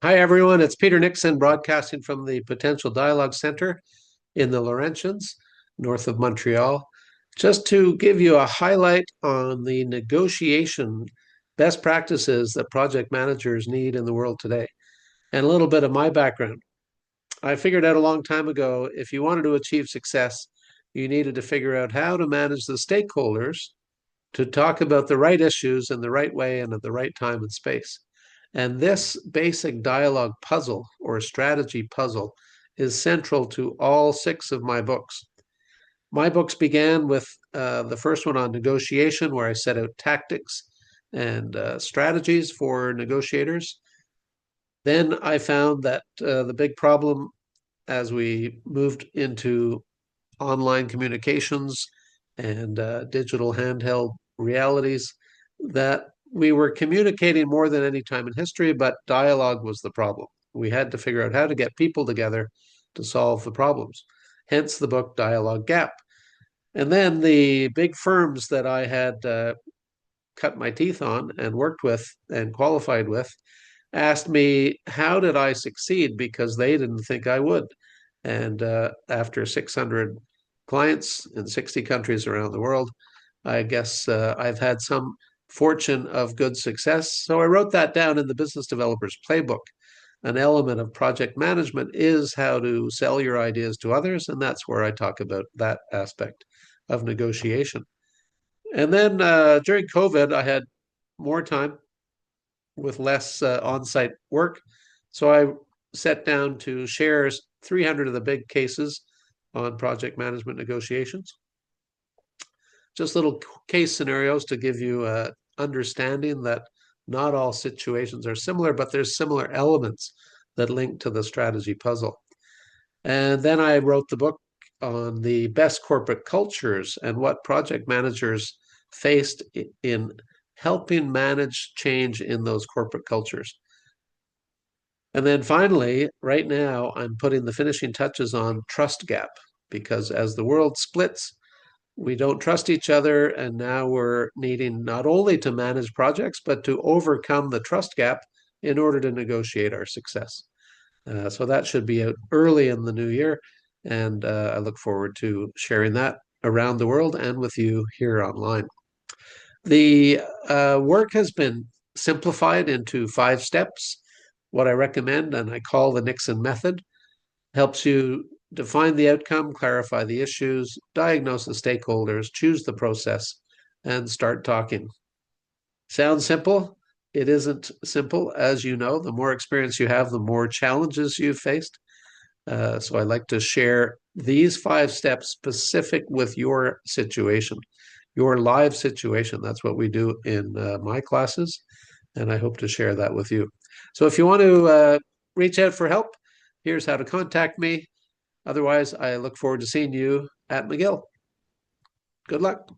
Hi, everyone. It's Peter Nixon broadcasting from the Potential Dialogue Center in the Laurentians, north of Montreal, just to give you a highlight on the negotiation best practices that project managers need in the world today, and a little bit of my background. I figured out a long time ago if you wanted to achieve success, you needed to figure out how to manage the stakeholders to talk about the right issues in the right way and at the right time and space. And this basic dialogue puzzle or strategy puzzle is central to all six of my books. My books began with the first one on negotiation, where I set out tactics and strategies for negotiators. Then I found that the big problem as we moved into online communications and digital handheld realities that we were communicating more than any time in history, but dialogue was the problem. We had to figure out how to get people together to solve the problems. Hence the book Dialogue Gap. And then the big firms that I had cut my teeth on and worked with and qualified with asked me, how did I succeed? Because they didn't think I would. And after 600 clients in 60 countries around the world, I guess I've had some fortune of good success. So I wrote that down in the Business Developer's Playbook. An element of project management is how to sell your ideas to others. And that's where I talk about that aspect of negotiation. And then during COVID, I had more time with less on-site work. So I set down to share 300 of the big cases on project management negotiations. Just little case scenarios to give you a understanding that not all situations are similar, but there's similar elements that link to the strategy puzzle. And then I wrote the book on the best corporate cultures and what project managers faced in helping manage change in those corporate cultures. And then finally, right now, I'm putting the finishing touches on trust gap, because as the world splits, we don't trust each other. And now we're needing not only to manage projects, but to overcome the trust gap in order to negotiate our success. So that should be out early in the new year. And I look forward to sharing that around the world and with you here online. The work has been simplified into 5 steps. What I recommend, and I call the Nixon method, helps you define the outcome, clarify the issues, diagnose the stakeholders, choose the process, and start talking. Sounds simple? It isn't simple. As you know, the more experience you have, the more challenges you've faced. So I like to share these 5 steps specific with your situation, your live situation. That's what we do in my classes, and I hope to share that with you. So if you want to reach out for help, here's how to contact me. Otherwise, I look forward to seeing you at McGill. Good luck.